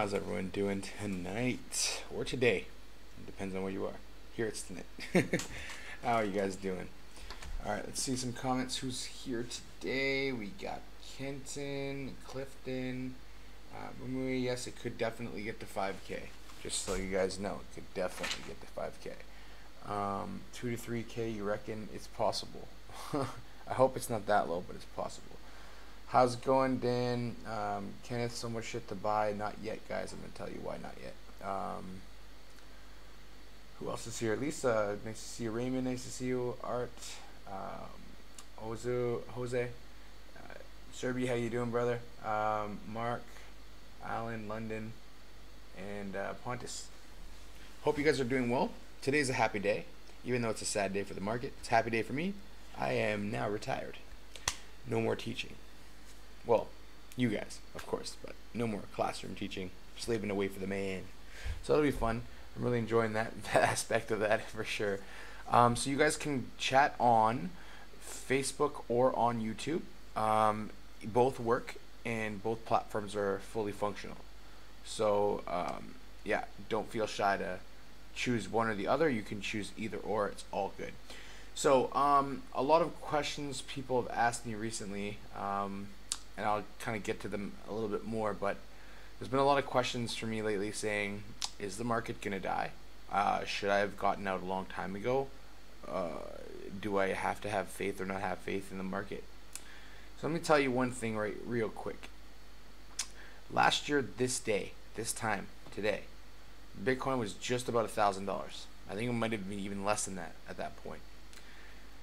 How's everyone doing tonight or today? It depends on where you are. Here it's tonight. How are you guys doing? All right, let's see some comments. Who's here today? We got Kenton, Clifton. Mumui, yes, it could definitely get to 5K. Just so you guys know, it could definitely get to 5K. 2 to 3K, you reckon it's possible? I hope it's not that low, but it's possible. How's it going, Dan? Kenneth, so much shit to buy. Not yet, guys. I'm going to tell you why not yet. Who else is here? Lisa, nice to see you. Raymond, nice to see you. Art, Jose, Serbi, how you doing, brother? Mark, Alan, London, and Pontus. Hope you guys are doing well. Today's a happy day, even though it's a sad day for the market. It's a happy day for me. I am now retired. No more teaching. Well, you guys, of course, but no more classroom teaching. Slaving away for the man. So it'll be fun. I'm really enjoying that aspect of that for sure. So you guys can chat on Facebook or on YouTube. Both work and both platforms are fully functional. So yeah, don't feel shy to choose one or the other. You can choose either or. It's all good. So a lot of questions people have asked me recently, and I'll kind of get to them a little bit more, but there's been a lot of questions for me lately saying, is the market going to die? Should I have gotten out a long time ago? Do I have to have faith or not have faith in the market? So let me tell you one thing real quick. Last year, this time, today, Bitcoin was just about $1,000. I think it might have been even less than that at that point.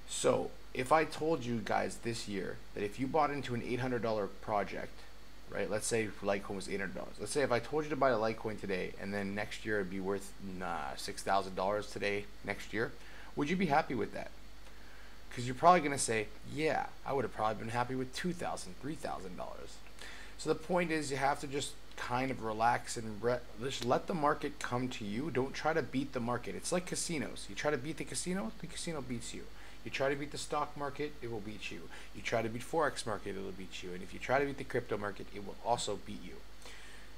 So if I told you guys this year that if you bought into an $800 project, right, let's say Litecoin was $800. Let's say if I told you to buy a Litecoin today and then next year it'd be worth $6,000 today next year, would you be happy with that? Because you're probably going to say, yeah, I would have probably been happy with $2,000, $3,000. So the point is you have to just kind of relax and just let the market come to you. Don't try to beat the market. It's like casinos. You try to beat the casino beats you. You try to beat the stock market, it will beat you. You try to beat Forex market, it will beat you. And if you try to beat the crypto market, it will also beat you.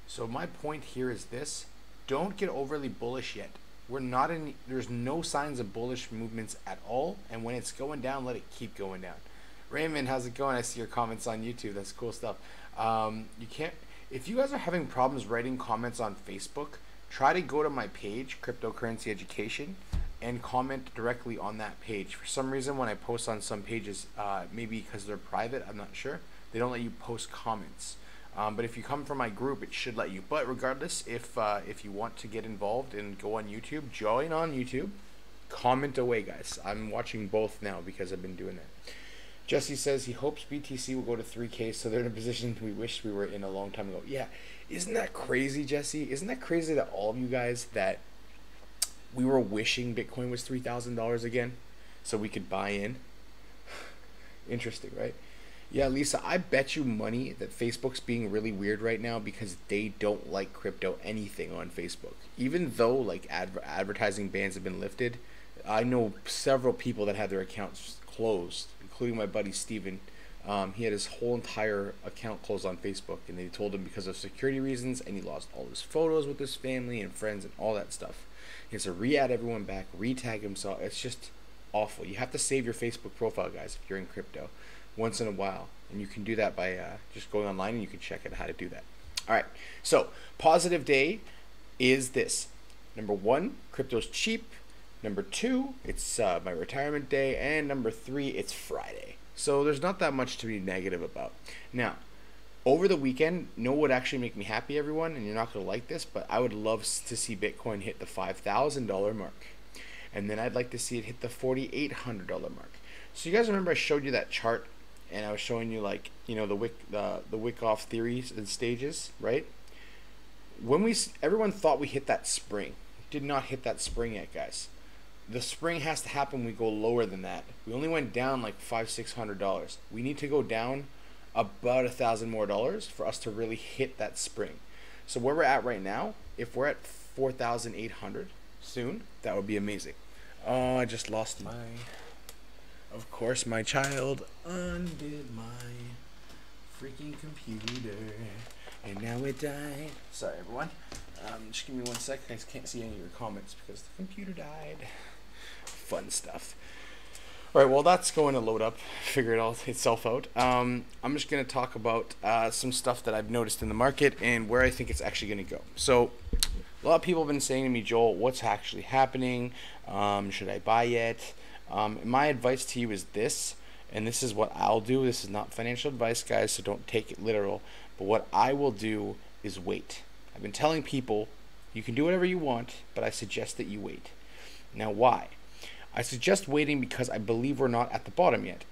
So my point here is this. Don't get overly bullish yet. There's no signs of bullish movements at all. And when it's going down, let it keep going down. Raymond, how's it going? I see your comments on YouTube. That's cool stuff. If you guys are having problems writing comments on Facebook, try to go to my page, Cryptocurrency Education, and comment directly on that page. For some reason, when I post on some pages, maybe because they're private, I'm not sure, they don't let you post comments. But if you come from my group, it should let you. But regardless, if you want to get involved and go on YouTube, join on YouTube, comment away, guys. I'm watching both now because I've been doing it. Jesse says he hopes BTC will go to 3K, so they're in a position we wish we were in a long time ago. Yeah, isn't that crazy, Jesse? Isn't that crazy that all of you guys that we were wishing Bitcoin was $3,000 again so we could buy in? Interesting, right? Yeah, Lisa, I bet you money that Facebook's being really weird right now because they don't like crypto anything on Facebook. Even though like advertising bans have been lifted, I know several people that had their accounts closed, including my buddy Steven. He had his whole entire account closed on Facebook, and they told him because of security reasons, and he lost all his photos with his family and friends and all that stuff. He has to re-add everyone back, re-tag himself. It's just awful. You have to save your Facebook profile, guys, if you're in crypto, once in a while. And you can do that by just going online, and you can check out how to do that. All right, so positive day is this. Number one, crypto's cheap. Number two, it's my retirement day. And number three, it's Friday. So there's not that much to be negative about. Now, over the weekend, know what would actually make me happy, everyone, and you're not going to like this, but I would love to see Bitcoin hit the $5,000 mark. And then I'd like to see it hit the $4,800 mark. So you guys remember I showed you that chart, and I was showing you, like, you know, the Wyckoff theories and stages, right? Everyone thought we hit that spring. Did not hit that spring yet, guys. The spring has to happen when we go lower than that. We only went down like $500-600. We need to go down about $1,000 more for us to really hit that spring. So where we're at right now, if we're at 4,800 soon, that would be amazing. Oh, I just lost of course, my child undid my freaking computer. And now it died. Sorry, everyone. Just give me 1 sec. I can't see any of your comments because the computer died. Fun stuff. All right, well, that's going to load up. Figure it all itself out. I'm just going to talk about some stuff that I've noticed in the market and where I think it's actually going to go. So, a lot of people have been saying to me, Joel, what's actually happening? Should I buy yet? My advice to you is this, and this is what I'll do. This is not financial advice, guys, so don't take it literal. But what I will do is wait. I've been telling people you can do whatever you want, but I suggest that you wait. Now, why? I suggest waiting because I believe we're not at the bottom yet.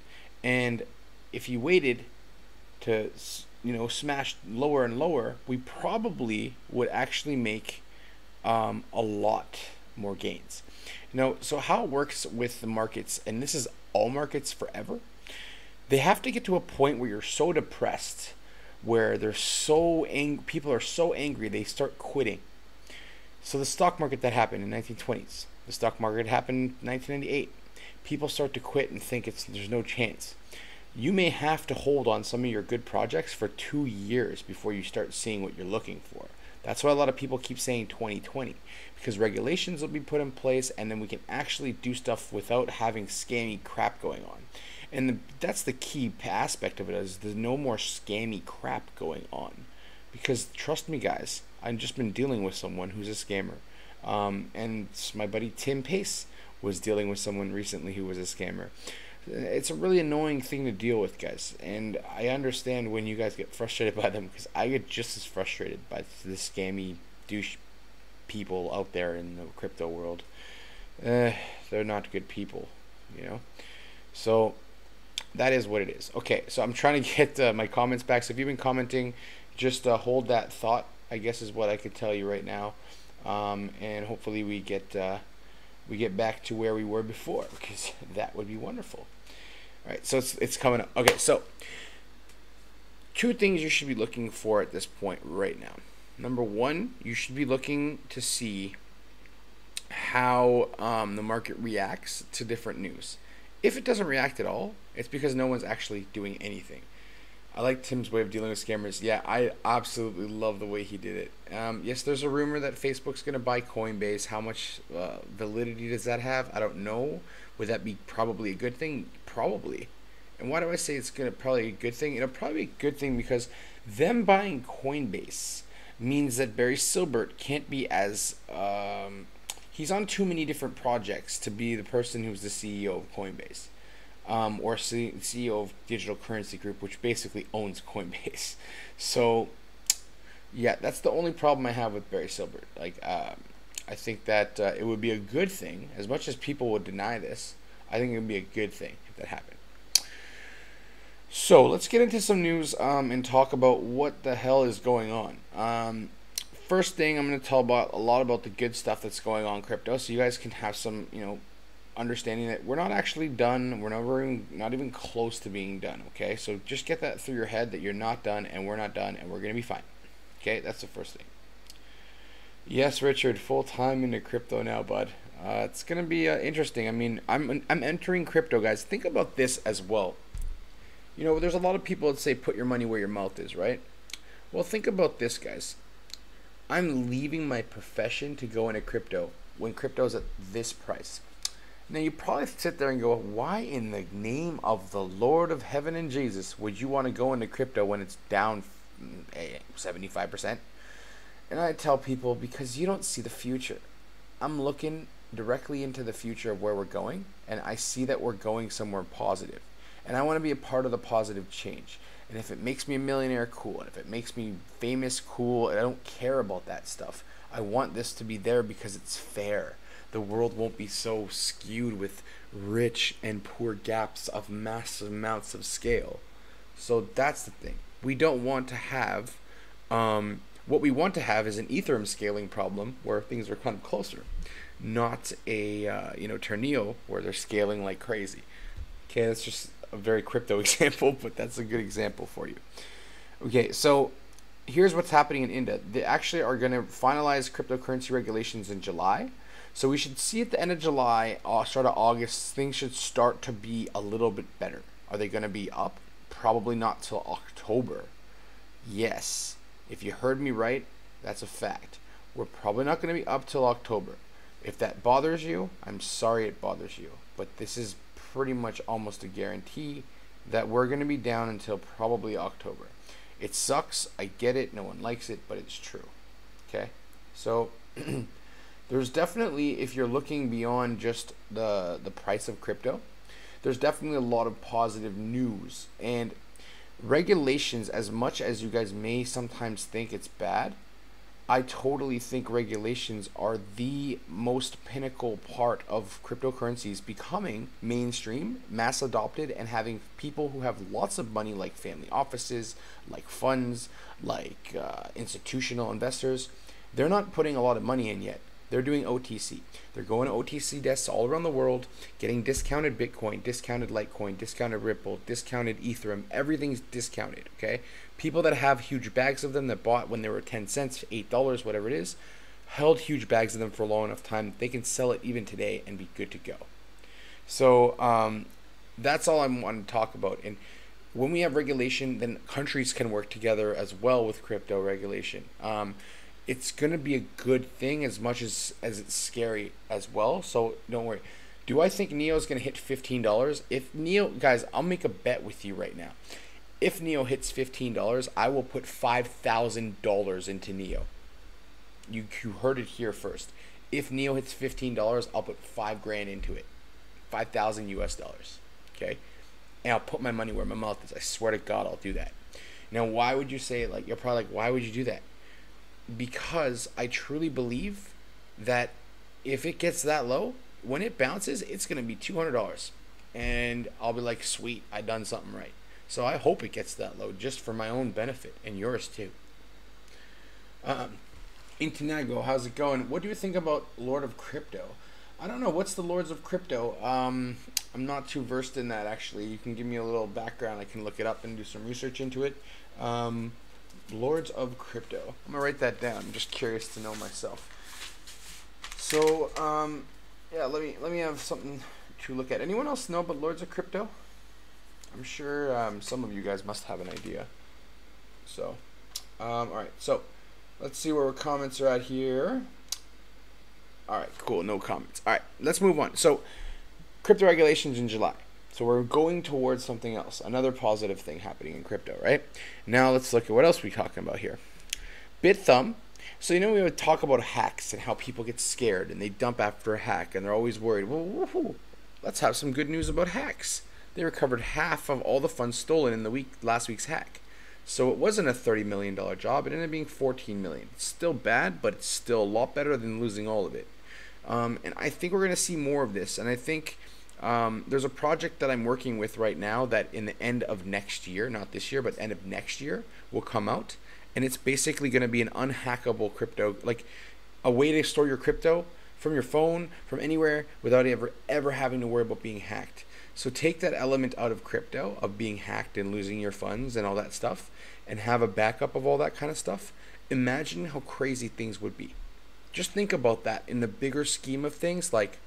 And if you waited to, smash lower and lower, we probably would actually make a lot more gains. So how it works with the markets, and this is all markets forever, they have to get to a point where you're so depressed, where they're so people are so angry they start quitting. So the stock market, that happened in the 1920s. The stock market happened in 1998. People start to quit and think there's no chance. You may have to hold on some of your good projects for 2 years before you start seeing what you're looking for. That's why a lot of people keep saying 2020, because regulations will be put in place and then we can actually do stuff without having scammy crap going on. And that's the key aspect of it, is there's no more scammy crap going on. Because trust me, guys, I've just been dealing with someone who's a scammer. And my buddy Tim Pace was dealing with someone recently who was a scammer. It's a really annoying thing to deal with, guys. And I understand when you guys get frustrated by them, because I get just as frustrated by the scammy douche people out there in the crypto world. They're not good people, So that is what it is. Okay, so I'm trying to get my comments back. So if you've been commenting, just hold that thought, I guess, is what I could tell you right now. And hopefully we get back to where we were before, because that would be wonderful. All right, so it's coming up. Okay, so 2 things you should be looking for at this point right now. Number 1, you should be looking to see how the market reacts to different news. If it doesn't react at all, it's because no one's actually doing anything. I like Tim's way of dealing with scammers. Yeah, I absolutely love the way he did it. Yes, there's a rumor that Facebook's going to buy Coinbase. How much validity does that have? I don't know. Would that be probably a good thing? Probably. And why do I say it's going to probably a good thing? It'll probably be a good thing because them buying Coinbase means that Barry Silbert can't be as... he's on too many different projects to be the person who's the CEO of Coinbase. Or CEO of Digital Currency Group, which basically owns Coinbase. So, yeah, that's the only problem I have with Barry Silbert. I think that it would be a good thing, as much as people would deny this. I think it would be a good thing if that happened. So let's get into some news and talk about what the hell is going on. First thing, I'm going to tell about a lot about the good stuff that's going on in crypto, so you guys can have some, understanding that we're not actually done. We're not even close to being done. Okay, so just get that through your head that you're not done and we're not done and we're gonna be fine. Okay, that's the first thing. Yes, Richard, full time into crypto now, bud. It's gonna be interesting. I mean, I'm entering crypto, guys. Think about this as well. There's a lot of people that say put your money where your mouth is, right? Well, think about this, guys. I'm leaving my profession to go into crypto when crypto's at this price. Now, you probably sit there and go, why in the name of the Lord of Heaven and Jesus would you want to go into crypto when it's down 75%? And I tell people, because you don't see the future. I'm looking directly into the future of where we're going, and I see that we're going somewhere positive. And I want to be a part of the positive change. And if it makes me a millionaire, cool. And if it makes me famous, cool. And I don't care about that stuff. I want this to be there because it's fair. The world won't be so skewed with rich and poor gaps of massive amounts of scale. So that's the thing. We don't want to have, what we want to have is an Ethereum scaling problem where things are kind of closer. Not a, Tornado where they're scaling like crazy. Okay, that's just a very crypto example, but that's a good example for you. Okay, so here's what's happening in India. They actually are going to finalize cryptocurrency regulations in July. So we should see at the end of July, start of August, things should start to be a little bit better. Are they going to be up? probably not till October. Yes, if you heard me right, that's a fact. We're probably not going to be up till October. If that bothers you, I'm sorry it bothers you. But this is pretty much almost a guarantee that we're going to be down until probably October. It sucks. I get it. No one likes it, but it's true. Okay? So there's definitely, if you're looking beyond just the price of crypto, there's definitely a lot of positive news. And regulations, as much as you guys may sometimes think it's bad, I totally think regulations are the most pinnacle part of cryptocurrencies becoming mainstream, mass adopted, and having people who have lots of money, like family offices, like funds, like institutional investors. They're not putting a lot of money in yet. They're doing OTC. They're going to OTC desks all around the world, getting discounted Bitcoin, discounted Litecoin, discounted Ripple, discounted Ethereum. Everything's discounted, okay? People that have huge bags of them that bought when they were 10 cents, $8, whatever it is, held huge bags of them for a long enough time. They can sell it even today and be good to go. So that's all I want to talk about. And when we have regulation, then countries can work together as well with crypto regulation. It's going to be a good thing as much as it's scary as well. So don't worry. Do I think Neo is going to hit $15? If Neo, guys, I'll make a bet with you right now. If Neo hits $15, I will put $5,000 into Neo. You heard it here first. If Neo hits $15, I'll put $5,000 into it. 5,000 US dollars. Okay? And I'll put my money where my mouth is. I swear to God, I'll do that. Now, why would you say it? Like, you're probably like, why would you do that? Because I truly believe that if it gets that low, when it bounces, it's going to be $200. And I'll be like, sweet, I done something right. So I hope it gets that low just for my own benefit and yours too. Intinago, how's it going? What do you think about Lord of Crypto? I don't know. What's the Lords of Crypto? I'm not too versed in that, actually. You can give me a little background. I can look it up and do some research into it. Lords of Crypto. I'm going to write that down. I'm just curious to know myself. So, yeah, let me have something to look at. Anyone else know about Lords of Crypto? I'm sure some of you guys must have an idea. So, alright, so let's see where our comments are at here. Alright, cool, no comments. Alright, let's move on. So, crypto regulations in July. So we're going towards something else, another positive thing happening in crypto, right? Now let's look at what else we're talking about here. BitThumb. So you know we would talk about hacks and how people get scared and they dump after a hack and they're always worried. Well, woohoo, let's have some good news about hacks. They recovered half of all the funds stolen in last week's hack. So it wasn't a $30 million job. It ended up being $14 million. It's still bad, but it's still a lot better than losing all of it. And I think we're going to see more of this. And I think there's a project that I'm working with right now that in the end of next year, not this year, but end of next year, will come out. And it's basically going to be an unhackable crypto, like a way to store your crypto from your phone, from anywhere, without ever having to worry about being hacked. So take that element out of crypto, of being hacked and losing your funds and all that stuff, and have a backup of all that kind of stuff. Imagine how crazy things would be. Just think about that in the bigger scheme of things, like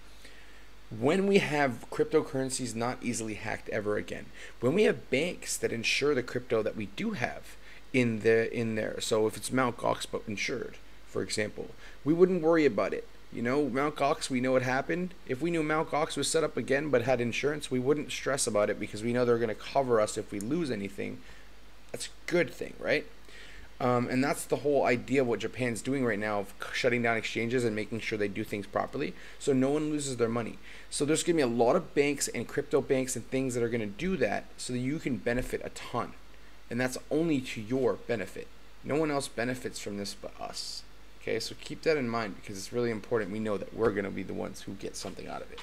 when we have cryptocurrencies not easily hacked ever again, when we have banks that insure the crypto that we do have in there. So if it's Mt. Gox but insured, for example, we wouldn't worry about it. You know, Mt. Gox, we know what happened. If we knew Mt. Gox was set up again but had insurance, we wouldn't stress about it because we know they're going to cover us if we lose anything. That's a good thing, right? And that's the whole idea of what Japan's doing right now, of shutting down exchanges and making sure they do things properly so no one loses their money. So there's going to be a lot of banks and crypto banks and things that are going to do that so that you can benefit a ton. And that's only to your benefit. No one else benefits from this but us. Okay, so keep that in mind because it's really important. We know that we're going to be the ones who get something out of it.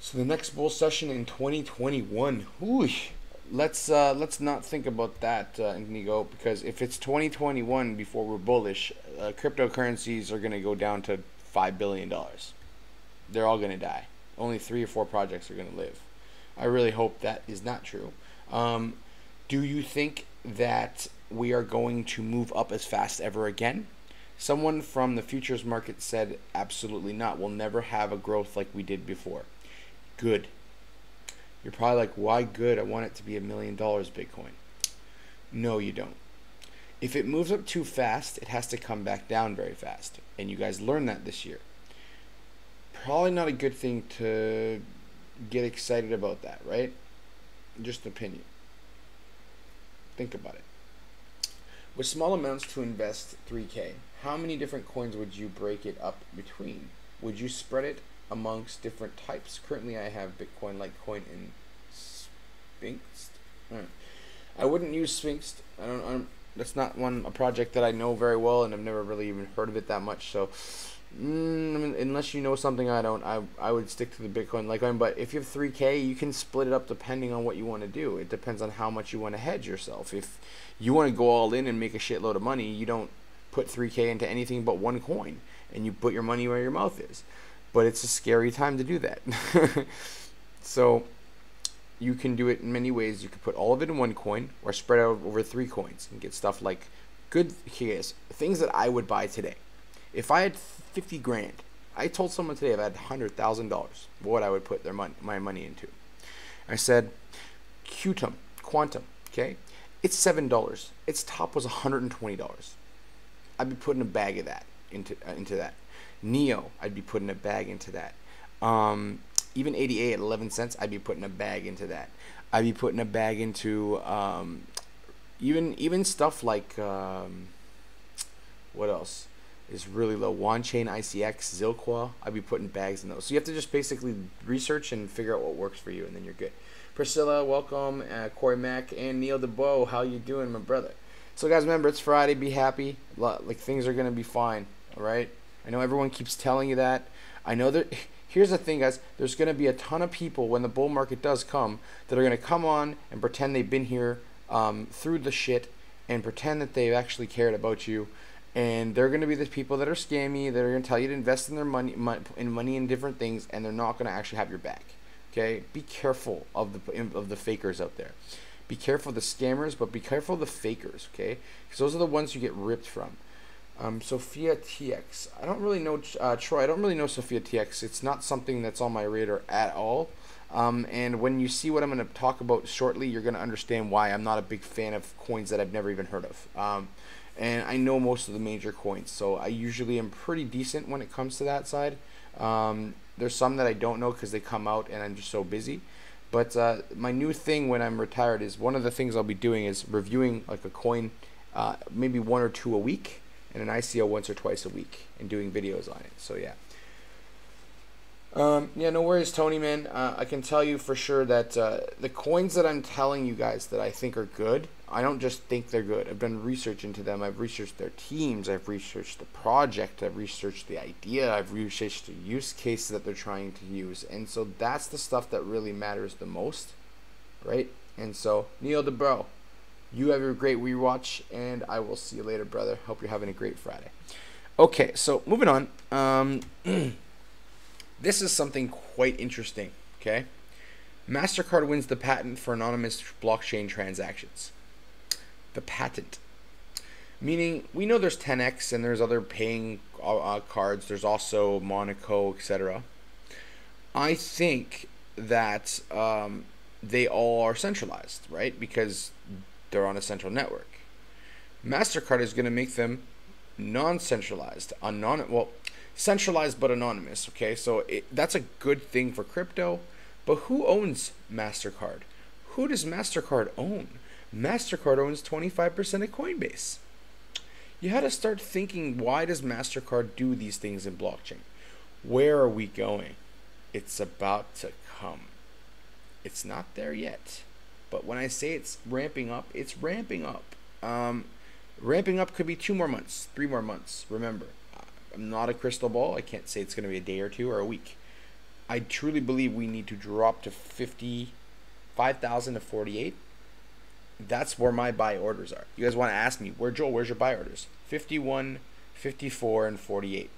So the next bull session in 2021. Let's not think about that, Inigo, because if it's 2021 before we're bullish, cryptocurrencies are going to go down to $5 billion. They're all going to die. Only 3 or 4 projects are going to live. I really hope that is not true. Do you think that we are going to move up as fast ever again? Someone from the futures market said absolutely not. We'll never have a growth like we did before. Good. You're probably like, why good? I want it to be $1 million Bitcoin. No, you don't. If it moves up too fast, it has to come back down very fast. And you guys learned that this year. Probably not a good thing to get excited about that, right? Just an opinion. Think about it. With small amounts to invest 3K, how many different coins would you break it up between? Would you spread it amongst different types? Currently, I have Bitcoin, Litecoin, and Sphinx. I wouldn't use Sphinx. I don't. That's not a project that I know very well, and I've never really even heard of it that much. So, unless you know something I don't, I would stick to the Bitcoin, Litecoin. But if you have 3K, you can split it up depending on what you want to do. It depends on how much you want to hedge yourself. If you want to go all in and make a shitload of money, you don't put 3K into anything but one coin, and you put your money where your mouth is. But it's a scary time to do that. So you can do it in many ways. You could put all of it in one coin or spread out over 3 coins and get stuff like things that I would buy today. If I had 50 grand, I told someone today if I had $100,000, what I would put my money into. I said, Quantum, okay? It's $7. Its top was $120. I'd be putting a bag of that into that. Neo, I'd be putting a bag into that. Even 88 at 11 cents, I'd be putting a bag into that. I'd be putting a bag into even stuff like what else is really low? Wanchain, ICX, Zilqua. I'd be putting bags in those. So you have to just basically research and figure out what works for you, and then you're good. Priscilla, welcome. Corey Mack and Neil DeBow, how you doing, my brother? So guys, remember, it's Friday. Be happy. Like, things are gonna be fine. All right. I know everyone keeps telling you that. I know that. Here's the thing, guys. There's going to be a ton of people when the bull market does come that are going to come on and pretend they've been here through the shit and pretend that they've actually cared about you. And they're going to be the people that are scammy, that are going to tell you to invest in their money in different things, and they're not going to actually have your back. Okay? Be careful of the fakers out there. Be careful of the scammers, but be careful of the fakers. Okay? Because those are the ones you get ripped from. Sophia TX. I don't really know, Troy, I don't really know Sophia TX. It's not something that's on my radar at all. And when you see what I'm going to talk about shortly, you're going to understand why I'm not a big fan of coins that I've never even heard of. And I know most of the major coins, so I usually am pretty decent when it comes to that side. There's some that I don't know because they come out and I'm just so busy. But my new thing when I'm retired is one of the things I'll be doing is reviewing like a coin, maybe 1 or 2 a week, and an ICO once or twice a week, and doing videos on it. So yeah. Yeah, no worries, Tony, man. I can tell you for sure that the coins that I'm telling you guys that I think are good, I don't just think they're good. I've done research into them. I've researched their teams. I've researched the project. I've researched the idea. I've researched the use cases that they're trying to use. And so that's the stuff that really matters the most, right? And so, Neil DeBro, you have a great rewatch, and I will see you later, brother. Hope you're having a great Friday. Okay, so moving on. This is something quite interesting, okay? MasterCard wins the patent for anonymous blockchain transactions. The patent. Meaning, we know there's 10x and there's other paying cards. There's also Monaco, etc. I think that they all are centralized, right? Because they're on a central network. MasterCard is going to make them non-centralized, centralized but anonymous, okay? So that's a good thing for crypto, but who owns MasterCard? Who does MasterCard own? MasterCard owns 25% of Coinbase. You had to start thinking, why does MasterCard do these things in blockchain? Where are we going? It's about to come. It's not there yet. But when I say it's ramping up, it's ramping up. Ramping up could be 2 more months, 3 more months. Remember, I'm not a crystal ball. I can't say it's going to be a day or 2 or a week. I truly believe we need to drop to 55,000 to 48. That's where my buy orders are. You guys want to ask me, where's your buy orders? 51, 54, and 48.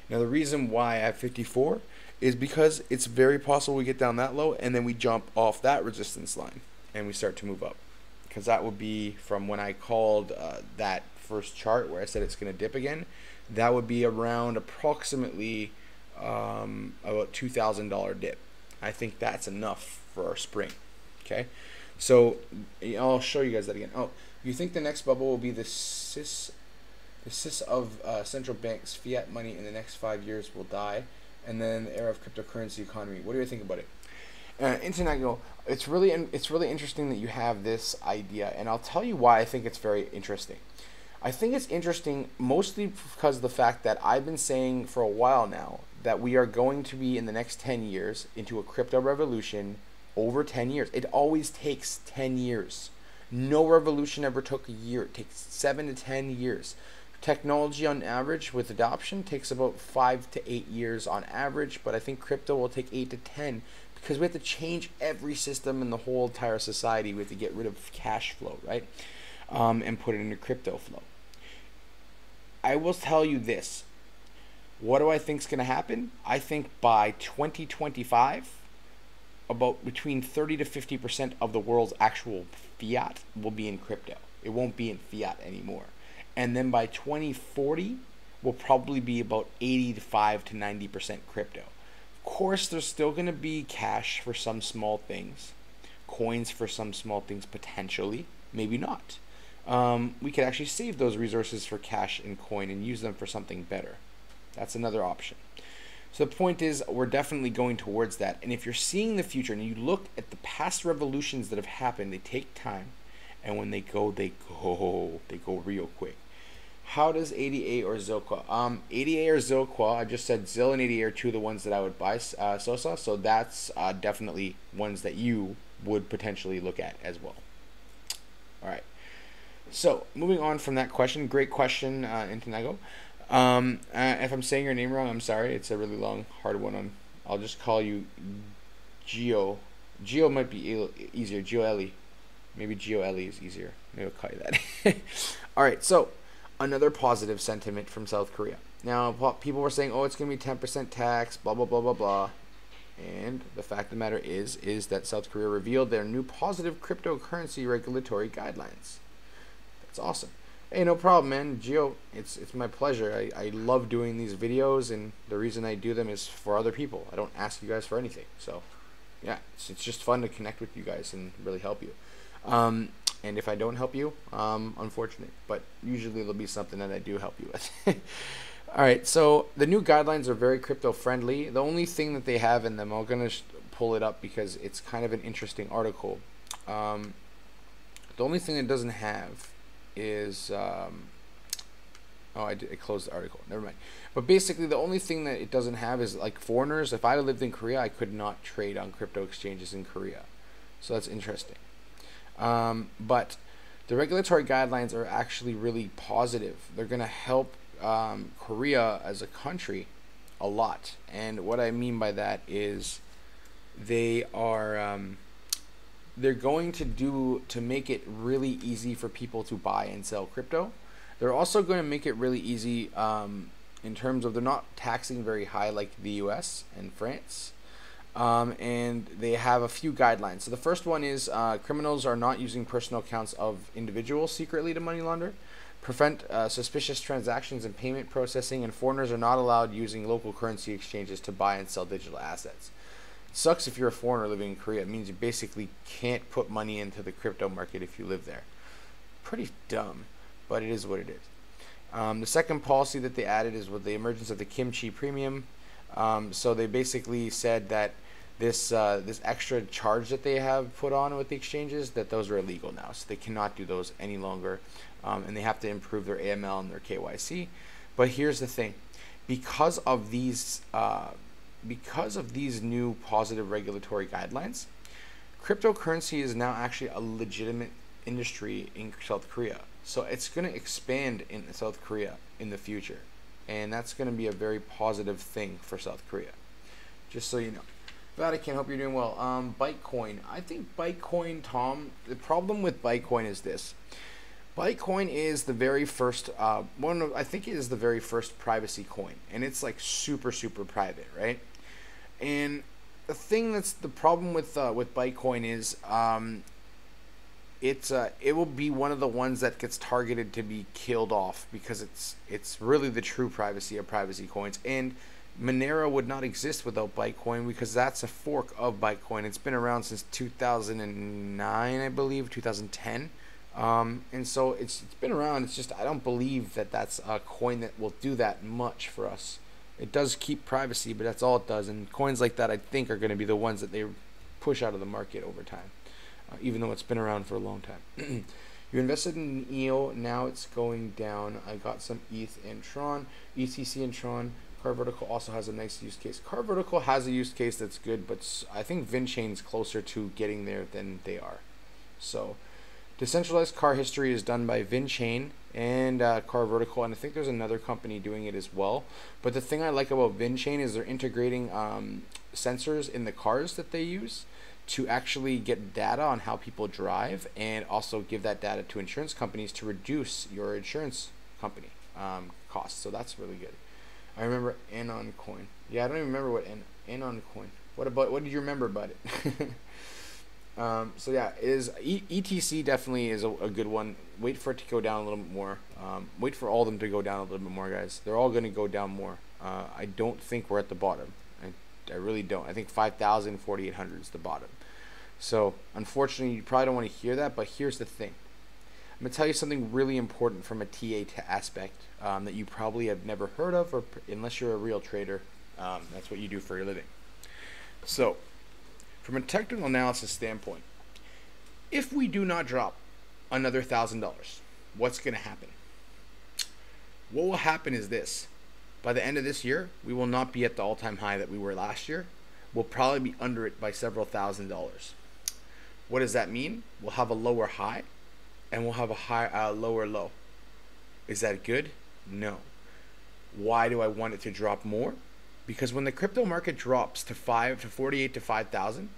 Now, the reason why I have 54 is because it's very possible we get down that low and then we jump off that resistance line and we start to move up. Because that would be from when I called that first chart where I said it's going to dip again. That would be around approximately about $2,000 dip. I think that's enough for our spring. Okay, so I'll show you guys that again. Oh, you think the next bubble will be the cis of central banks fiat money in the next 5 years will die, and then the era of cryptocurrency economy? What do you think about it? International, it's really interesting that you have this idea, and I'll tell you why I think it's very interesting. I think it's interesting mostly because of the fact that I've been saying for a while now that we are going to be in the next 10 years into a crypto revolution over 10 years. It always takes 10 years. No revolution ever took a year. It takes 7 to 10 years. Technology on average with adoption takes about 5 to 8 years on average, but I think crypto will take 8 to 10 because we have to change every system in the whole entire society. We have to get rid of cash flow, right? And put it into crypto flow. I will tell you this. What do I think is going to happen? I think by 2025, about between 30 to 50% of the world's actual fiat will be in crypto. It won't be in fiat anymore. And then by 2040, will probably be about 85 to 90% crypto. Of course, there's still going to be cash for some small things, coins for some small things potentially, maybe not. We could actually save those resources for cash and coin and use them for something better. That's another option. So the point is, we're definitely going towards that. And if you're seeing the future and you look at the past revolutions that have happened, they take time. And when they go real quick. How does ADA or Zilqua? ADA or Zilqua, I just said Zil and ADA are two of the ones that I would buy, Sosa. So that's definitely ones that you would potentially look at as well. All right. So moving on from that question, great question, Intinago. If I'm saying your name wrong, I'm sorry. It's a really long, hard one. I'll just call you Gio. Gio might be easier. Gio Eli. Maybe Gio Eli is easier. Maybe I'll call you that. All right. So another positive sentiment from South Korea. Now, people were saying, oh, it's going to be 10% tax, blah, blah, blah, blah, blah. And the fact of the matter is that South Korea revealed their new positive cryptocurrency regulatory guidelines. That's awesome. Hey, no problem, man. Gio, it's my pleasure. I love doing these videos, and the reason I do them is for other people. I don't ask you guys for anything. So, yeah, it's just fun to connect with you guys and really help you. And if I don't help you, unfortunate. But usually there'll be something that I do help you with. All right, so the new guidelines are very crypto-friendly. The only thing that they have in them, I'm going to pull it up because it's kind of an interesting article. The only thing it doesn't have is I closed the article, never mind. But basically the only thing that it doesn't have is, like, foreigners. If I lived in Korea, I could not trade on crypto exchanges in Korea, so that's interesting. But the regulatory guidelines are actually really positive. They're going to help Korea as a country a lot, and what I mean by that is they are they're going to make it really easy for people to buy and sell crypto. They're also going to make it really easy in terms of they're not taxing very high like the US and France. And they have a few guidelines. So the first one is criminals are not using personal accounts of individuals secretly to money launder, prevent suspicious transactions and payment processing, and foreigners are not allowed using local currency exchanges to buy and sell digital assets. Sucks if you're a foreigner living in Korea. It means you basically can't put money into the crypto market if you live there. Pretty dumb, but it is what it is. The second policy that they added is with the emergence of the kimchi premium. So they basically said that this extra charge that they have put on with the exchanges, that those are illegal now. So they cannot do those any longer, and they have to improve their AML and their KYC. But here's the thing. Because of these new positive regulatory guidelines, cryptocurrency is now actually a legitimate industry in South Korea. So it's going to expand in South Korea in the future. And that's going to be a very positive thing for South Korea. Just so you know. Vatican, hope you're doing well. Bytecoin. I think Bytecoin, Tom, the problem with Bytecoin is this. Bytecoin is the very first, I think it is the very first privacy coin. And it's like super, super private, right? And the thing that's the problem with Bytecoin is it will be one of the ones that gets targeted to be killed off because it's really the true privacy of privacy coins. And Monero would not exist without Bitcoin because that's a fork of Bitcoin. It's been around since 2009, I believe, 2010. And so it's been around. It's just I don't believe that that's a coin that will do that much for us. It does keep privacy, but that's all it does. And coins like that, I think, are going to be the ones that they push out of the market over time, even though it's been around for a long time. You invested in EO, now it's going down. I got some ETH and Tron, ETC and Tron. Car Vertical also has a nice use case. Car Vertical has a use case that's good, but I think VinChain's closer to getting there than they are. So, decentralized car history is done by VinChain and Car Vertical, and I think there's another company doing it as well. But the thing I like about VinChain is they're integrating sensors in the cars that they use to actually get data on how people drive and also give that data to insurance companies to reduce your insurance company costs. So that's really good. I remember Anon coin. Yeah, I don't even remember what Anon coin. What did you remember about it? So yeah, ETC definitely is a good one. Wait for it to go down a little bit more. Wait for all of them to go down a little bit more, guys. They're all going to go down more. I don't think we're at the bottom. I really don't. I think 5,000, 4,800 is the bottom. So unfortunately, you probably don't want to hear that, but here's the thing. I'm going to tell you something really important from a TA aspect that you probably have never heard of, or unless you're a real trader, that's what you do for your living. So from a technical analysis standpoint, if we do not drop another $1,000, what's going to happen? What will happen is this. By the end of this year, we will not be at the all-time high that we were last year. We'll probably be under it by several $1,000s. What does that mean? We'll have a lower high and we'll have a lower low. Is that good? No. Why do I want it to drop more? Because when the crypto market drops to 48 to 5,000,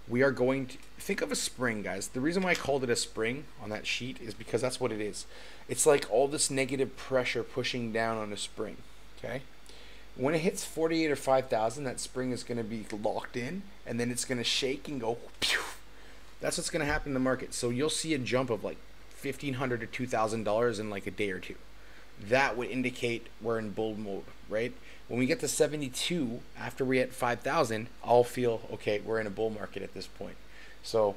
we are going to think of a spring, guys. The reason why I called it a spring on that sheet is because that's what it is. It's like all this negative pressure pushing down on a spring. Okay, when it hits 48 or 5,000, that spring is going to be locked in, and then it's going to shake and go. Pew! That's what's going to happen in the market. So you'll see a jump of like $1,500 to $2,000 in like a day or two. That would indicate we're in bull mode, right? When we get to 72, after we hit 5,000, I'll feel okay. We're in a bull market at this point. So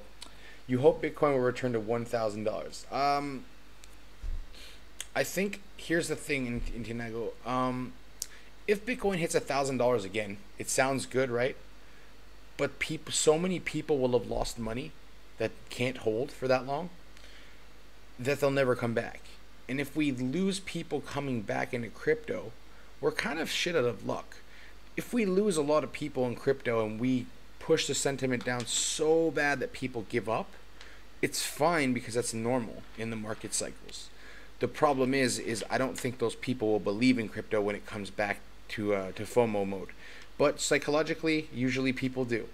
you hope Bitcoin will return to $1,000. I think here's the thing in Tinago. If Bitcoin hits $1,000 again, it sounds good, right? But so many people will have lost money that can't hold for that long that they'll never come back. And if we lose people coming back into crypto, we're kind of shit out of luck. If we lose a lot of people in crypto and we push the sentiment down so bad that people give up, it's fine because that's normal in the market cycles. The problem is I don't think those people will believe in crypto when it comes back to FOMO mode. But psychologically, usually people do.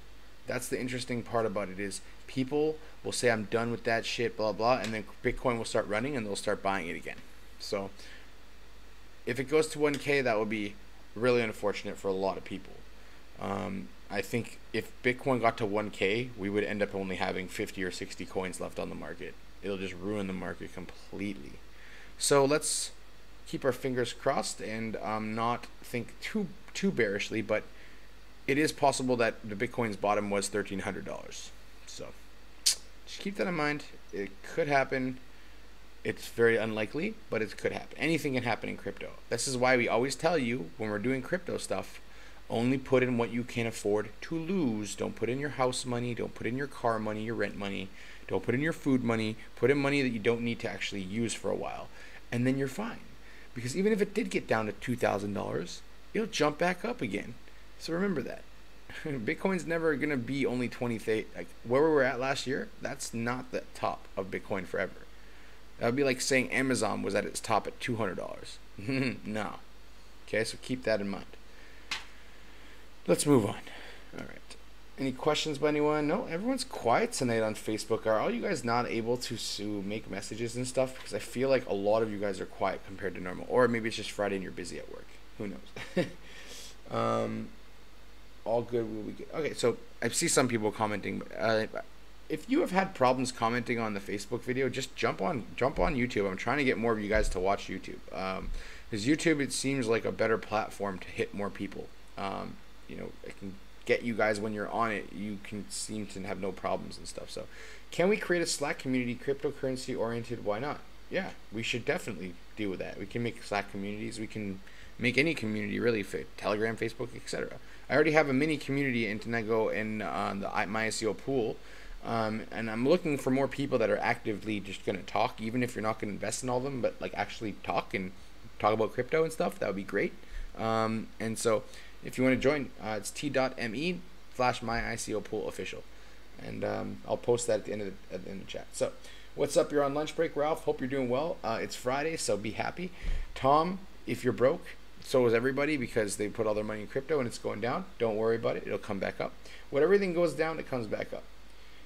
That's the interesting part about it is people will say, I'm done with that shit, blah, blah, and then Bitcoin will start running and they'll start buying it again. So if it goes to 1K, that would be really unfortunate for a lot of people. I think if Bitcoin got to 1K, we would end up only having 50 or 60 coins left on the market. It'll just ruin the market completely. So let's keep our fingers crossed and not think too bearishly, but it is possible that the Bitcoin's bottom was $1,300. So just keep that in mind. It could happen. It's very unlikely, but it could happen. Anything can happen in crypto. This is why we always tell you when we're doing crypto stuff, only put in what you can afford to lose. Don't put in your house money. Don't put in your car money, your rent money. Don't put in your food money. Put in money that you don't need to actually use for a while. And then you're fine. Because even if it did get down to $2,000, it'll jump back up again. So remember that. Bitcoin's never going to be only 20,000. Like where we were at last year, that's not the top of Bitcoin forever. That would be like saying Amazon was at its top at $200. No. Okay, so keep that in mind. Let's move on. All right. Any questions by anyone? No, everyone's quiet tonight on Facebook. Are all you guys not able to make messages and stuff? Because I feel like a lot of you guys are quiet compared to normal. Or maybe it's just Friday and you're busy at work. Who knows? All good. Will we get? Okay, so I see some people commenting. If you have had problems commenting on the Facebook video, just jump on YouTube. I'm trying to get more of you guys to watch YouTube. Because YouTube, it seems like a better platform to hit more people. It can get you guys when you're on it. You can seem to have no problems and stuff. So, can we create a Slack community, cryptocurrency oriented? Why not? Yeah, we should definitely deal with that. We can make Slack communities. We can make any community really for Telegram, Facebook, etc. I already have a mini community in Tenego and the My SEO pool. And I'm looking for more people that are actively just going to talk, even if you're not going to invest in all of them, but like actually talk about crypto and stuff. That would be great. And so if you want to join, it's t.me/my ICO pool official. And I'll post that at the end of the chat. So what's up? You're on lunch break, Ralph. Hope you're doing well. It's Friday, so be happy. Tom, if you're broke, so is everybody, because they put all their money in crypto and it's going down. Don't worry about it. It'll come back up. When everything goes down, it comes back up.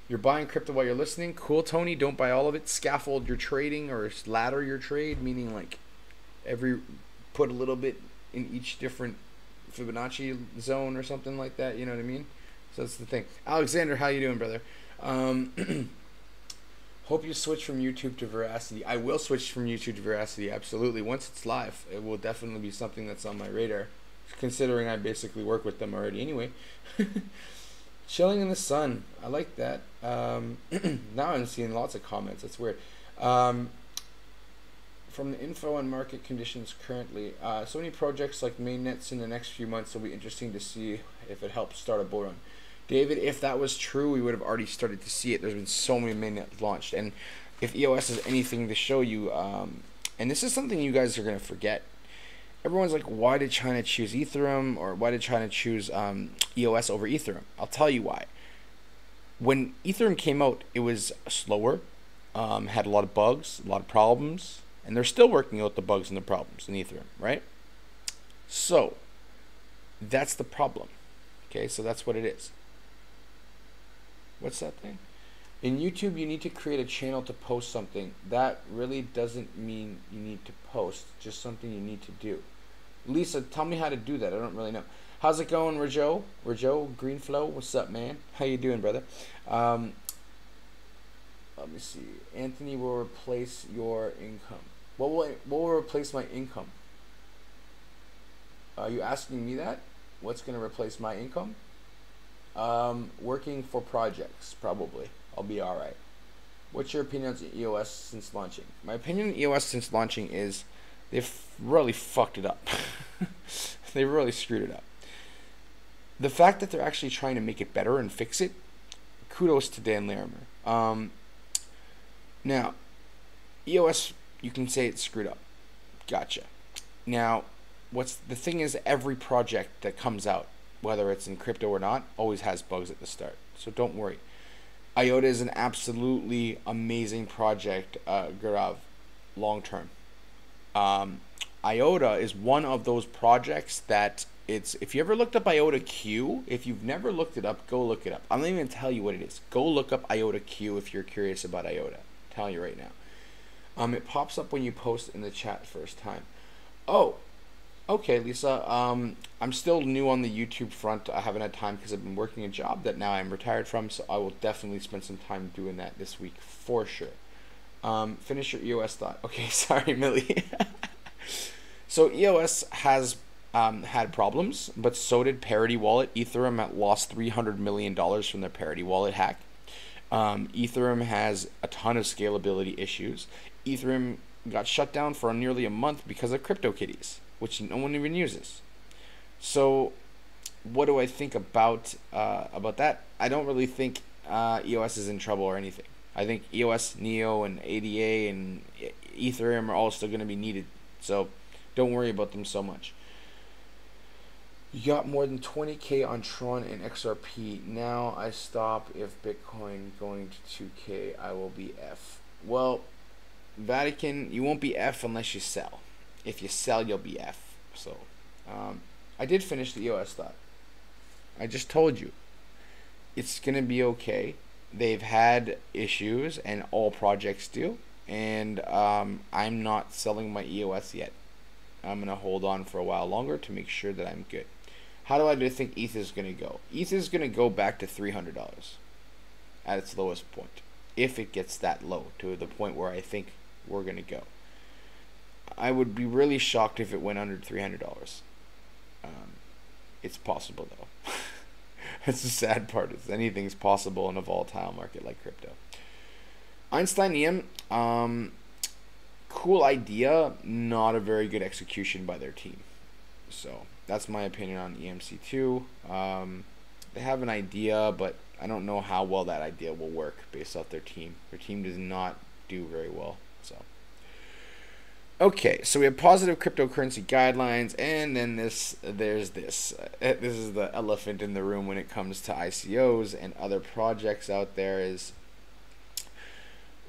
You're buying crypto while you're listening. Cool, Tony. Don't buy all of it. Scaffold your trading or ladder your trade, meaning like put a little bit in each different Fibonacci zone or something like that. You know what I mean? So that's the thing. Alexander, how you doing, brother? Hope you switch from YouTube to Veracity. I will switch from YouTube to Veracity, absolutely. Once it's live, it will definitely be something that's on my radar, considering I basically work with them already anyway. Chilling in the sun. I like that. Now I'm seeing lots of comments. That's weird. From the info on market conditions currently, so many projects like mainnets in the next few months will be interesting to see if it helps start a bull run. David, if that was true, we would have already started to see it. There's been so many mainnets launched. And if EOS has anything to show you, and this is something you guys are going to forget, everyone's like, why did China choose Ethereum, or why did China choose EOS over Ethereum? I'll tell you why. When Ethereum came out, it was slower, had a lot of bugs, a lot of problems, and they're still working out the bugs and the problems in Ethereum, right? So that's the problem. Okay, so that's what it is. What's that thing? In YouTube, you need to create a channel to post something. That really doesn't mean you need to post, just something you need to do. Lisa, tell me how to do that. I don't really know. How's it going, Rajo? Rajo, Greenflow, what's up, man? How you doing, brother? Let me see. Anthony will replace your income. What will replace my income? Are you asking me that? What's going to replace my income? Working for projects, probably. I'll be all right. What's your opinion on EOS since launching? My opinion on EOS since launching is they've really fucked it up. They really screwed it up. The fact that they're actually trying to make it better and fix it, kudos to Dan Larimer. Now, EOS, you can say it's screwed up. Gotcha. Now, the thing is, every project that comes out, whether it's in crypto or not, always has bugs at the start. So don't worry. IOTA is an absolutely amazing project, Gurav, long term. IOTA is one of those projects that if you ever looked up IOTA Q, if you've never looked it up, go look it up. I'm not even going to tell you what it is. Go look up IOTA Q if you're curious about IOTA. I'm telling you right now. It pops up when you post in the chat first time. Oh, okay, Lisa. I'm still new on the YouTube front. I haven't had time because I've been working a job that now I'm retired from, so I will definitely spend some time doing that this week for sure. Finish your EOS thought. Okay, sorry, Millie. So EOS has had problems, but so did Parity Wallet. Ethereum lost $300 million from their Parity Wallet hack. Ethereum has a ton of scalability issues. Ethereum got shut down for nearly a month because of CryptoKitties, which no one even uses. So what do I think about that? I don't really think EOS is in trouble or anything. I think EOS, NEO, and ADA and Ethereum are all still going to be needed. So don't worry about them so much. You got more than 20K on Tron and XRP. Now I stop. If Bitcoin going to 2K, I will be F. Well, Vatican, you won't be F unless you sell. If you sell, you'll be F. So, I did finish the EOS thought. I just told you. It's going to be okay. They've had issues, and all projects do. And I'm not selling my EOS yet. I'm going to hold on for a while longer to make sure that I'm good. How do I think ETH is going to go? ETH is going to go back to $300 at its lowest point. If it gets that low, to the point where I think we're going to go. I would be really shocked if it went under $300. It's possible though. That's the sad part. Is anything's possible in a volatile market like crypto. Einstein EM, cool idea, not a very good execution by their team. So that's my opinion on EMC2. They have an idea, but I don't know how well that idea will work based off their team. Their team does not do very well. So okay, so we have positive cryptocurrency guidelines, and then there's this. This is the elephant in the room when it comes to ICOs and other projects out there. Is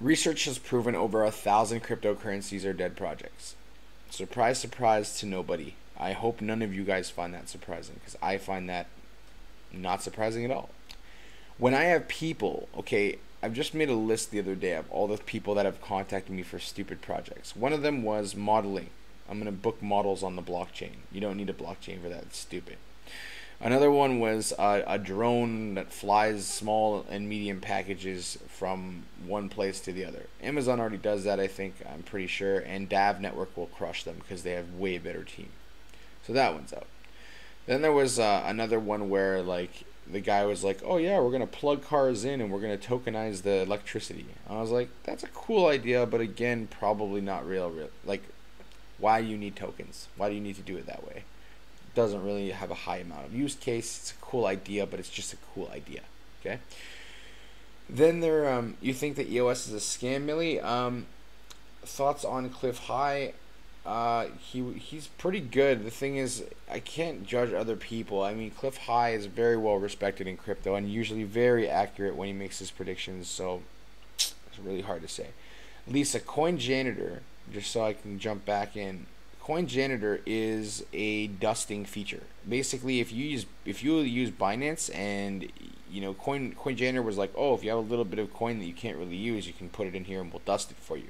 research has proven over 1,000 cryptocurrencies are dead projects. Surprise, surprise to nobody. I hope none of you guys find that surprising, because I find that not surprising at all. When I have people, okay, I've just made a list the other day of all the people that have contacted me for stupid projects. One of them was modeling. I'm going to book models on the blockchain. You don't need a blockchain for that. It's stupid. Another one was a drone that flies small and medium packages from one place to the other. Amazon already does that, I think. I'm pretty sure. And Dav Network will crush them because they have way better team. So that one's out. Then there was another one where like the guy was like, oh yeah, we're going to plug cars in and we're going to tokenize the electricity. I was like, that's a cool idea, but again, probably not real. Like, why do you need tokens? Why do you need to do it that way? It doesn't really have a high amount of use case. It's a cool idea, but it's just a cool idea. Okay. Then there, you think that EOS is a scam, Millie? Thoughts on Cliff High? He's pretty good. The thing is, I can't judge other people. I mean, Cliff High is very well respected in crypto and usually very accurate when he makes his predictions, so it's really hard to say. Lisa, Coin Janitor, just so I can jump back in. Coin Janitor is a dusting feature. Basically, if you use Binance and you know Coin Janitor was like, oh, if you have a little bit of coin that you can't really use, you can put it in here and we'll dust it for you.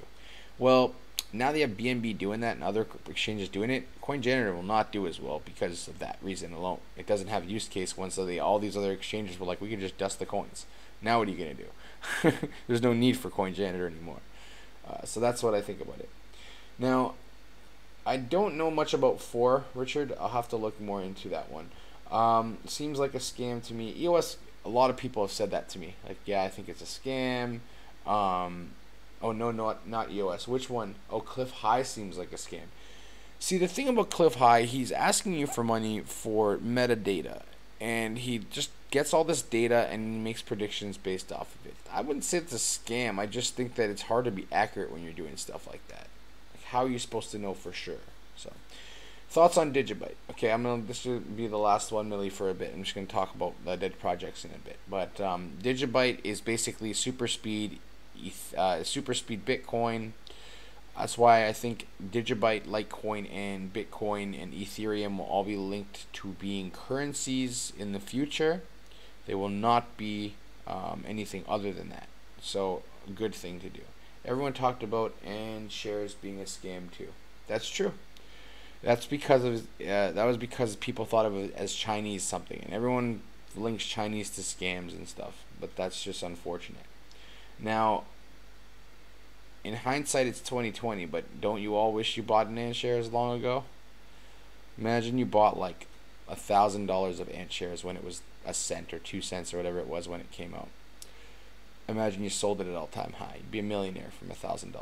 Well, now they have BNB doing that and other exchanges doing it. Coin Janitor will not do as well because of that reason alone. It doesn't have use case once all these other exchanges were like, we can just dust the coins. Now what are you going to do? There's no need for Coin Janitor anymore. So that's what I think about it. Now, I don't know much about 4, Richard. I'll have to look more into that one. Seems like a scam to me. EOS, a lot of people have said that to me. Like, yeah, I think it's a scam. Oh, no, not EOS. Which one? Oh, Cliff High seems like a scam. See, the thing about Cliff High, he's asking you for money for metadata. And he just gets all this data and makes predictions based off of it. I wouldn't say it's a scam. I just think that it's hard to be accurate when you're doing stuff like that. Like, how are you supposed to know for sure? So, thoughts on Digibyte. Okay, this will be the last one, Millie, for a bit. I'm just going to talk about the dead projects in a bit. But Digibyte is basically super speed Bitcoin. That's why I think Digibyte, Litecoin, and Bitcoin and Ethereum will all be linked to being currencies in the future. They will not be anything other than that. So, a good thing to do. Everyone talked about and shares being a scam too. That's true. That's because of that was because people thought of it as Chinese something, and everyone links Chinese to scams and stuff. But that's just unfortunate. Now, in hindsight, it's 2020, but don't you all wish you bought Ant shares long ago? Imagine you bought like $1,000 of Ant shares when it was a cent or 2 cents or whatever it was when it came out. Imagine you sold it at all-time high. You'd be a millionaire from $1,000.